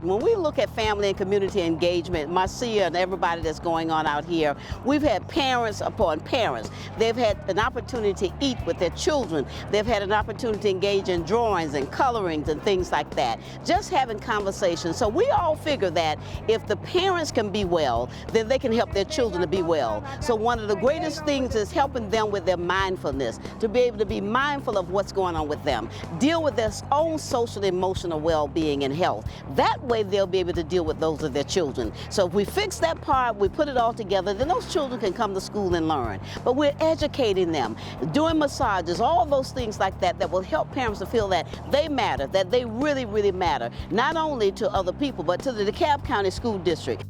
When we look at family and community engagement, Marcia and everybody that's going on out here, we've had parents upon parents. They've had an opportunity to eat with their children. They've had an opportunity to engage in drawings and colorings and things like that. Just having conversations. So we all figure that if the parents can be well, then they can help their children to be well. So one of the greatest things is helping them with their mindfulness, to be able to be mindful of what's going on with them, deal with their own social and emotional well-being and health. That way they'll be able to deal with those of their children. So if we fix that part, we put it all together, then those children can come to school and learn. But we're educating them, doing massages, all those things like that that will help parents to feel that they matter, that they really, really matter, not only to other people, but to the DeKalb County School District.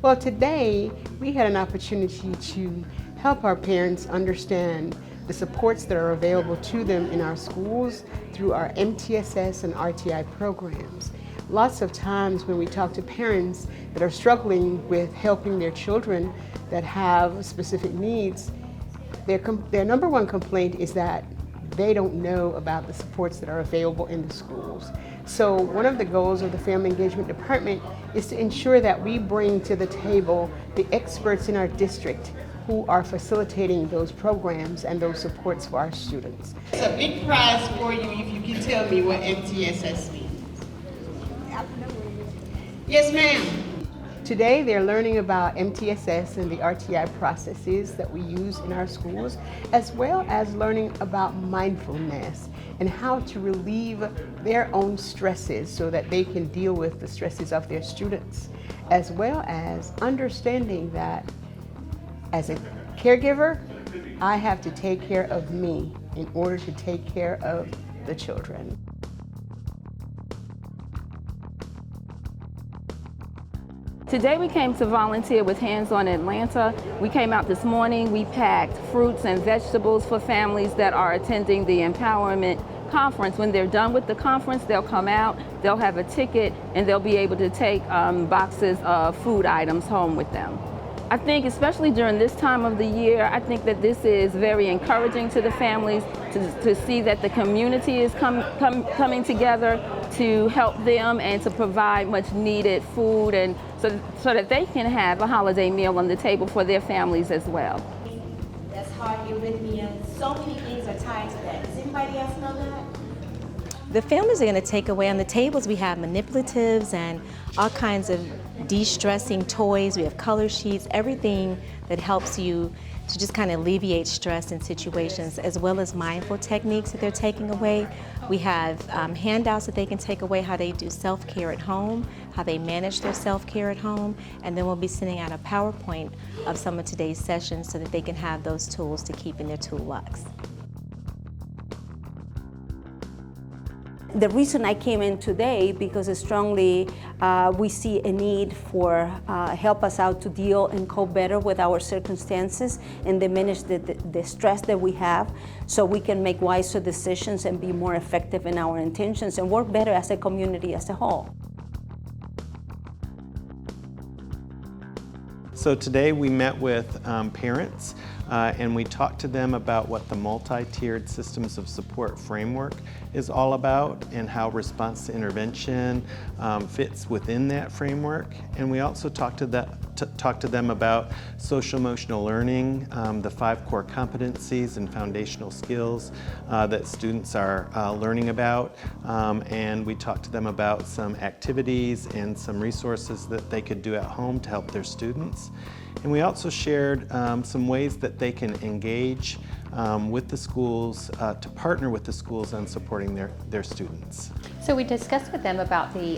Well, today we had an opportunity to help our parents understand the supports that are available to them in our schools through our MTSS and RTI programs. Lots of times when we talk to parents that are struggling with helping their children that have specific needs, their number one complaint is that they don't know about the supports that are available in the schools. So one of the goals of the Family Engagement Department is to ensure that we bring to the table the experts in our district who are facilitating those programs and those supports for our students. It's a big prize for you if you can tell me what MTSS means. Yes, ma'am. Today they're learning about MTSS and the RTI processes that we use in our schools, as well as learning about mindfulness and how to relieve their own stresses so that they can deal with the stresses of their students, as well as understanding that as a caregiver, I have to take care of me in order to take care of the children. Today we came to volunteer with Hands on Atlanta. We came out this morning, we packed fruits and vegetables for families that are attending the empowerment conference. When they're done with the conference, they'll come out, they'll have a ticket, and they'll be able to take boxes of food items home with them. I think especially during this time of the year, I think that this is very encouraging to the families to see that the community is coming together to help them and to provide much needed food, and so that they can have a holiday meal on the table for their families as well. That's hard arrhythmia. So many things are tied to that. Does anybody else know that? The families are going to take away on the tables. We have manipulatives and all kinds of de-stressing toys. We have color sheets, everything that helps you to just kind of alleviate stress in situations, as well as mindful techniques that they're taking away. We have handouts that they can take away, how they do self-care at home, how they manage their self-care at home, and then we'll be sending out a PowerPoint of some of today's sessions so that they can have those tools to keep in their toolbox. The reason I came in today because strongly we see a need for help us out to deal and cope better with our circumstances and diminish the stress that we have, so we can make wiser decisions and be more effective in our intentions and work better as a community as a whole. So today we met with parents and we talked to them about what the multi-tiered systems of support framework is all about and how response to intervention fits within that framework. And we also talked to them about social emotional learning, the 5 core competencies and foundational skills that students are learning about. And we talked to them about some activities and some resources that they could do at home to help their students. And we also shared some ways that they can engage with the schools, to partner with the schools on supporting their students. So we discussed with them about the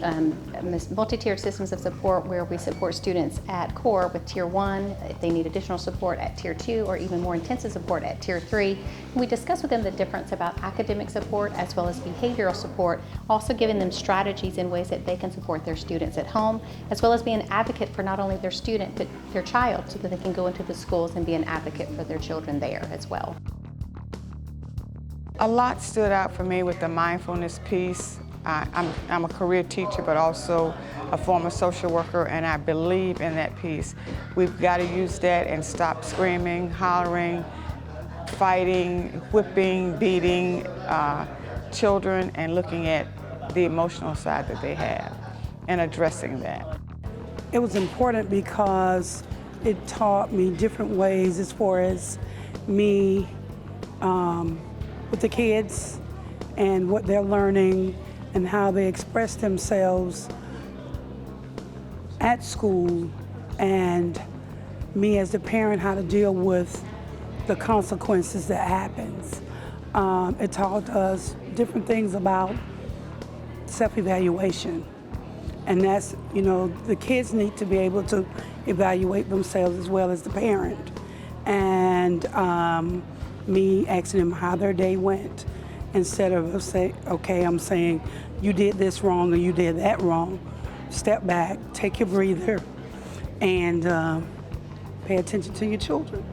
multi-tiered systems of support, where we support students at core with Tier 1, if they need additional support at Tier 2, or even more intensive support at Tier 3. And we discussed with them the difference about academic support as well as behavioral support, also giving them strategies in ways that they can support their students at home, as well as be an advocate for not only their student but their child, so that they can go into the schools and be an advocate for their children there as well. A lot stood out for me with the mindfulness piece. I'm a career teacher, but also a former social worker, and I believe in that piece. We've got to use that and stop screaming, hollering, fighting, whipping, beating, children and looking at the emotional side that they have and addressing that. It was important because it taught me different ways as far as me with the kids and what they're learning and how they express themselves at school, and me as the parent how to deal with the consequences that happens. It taught us different things about self-evaluation, and that's, you know, the kids need to be able to evaluate themselves as well as the parent, and me asking them how their day went instead of say, okay, I'm saying you did this wrong or you did that wrong. Step back, take your breather, and pay attention to your children.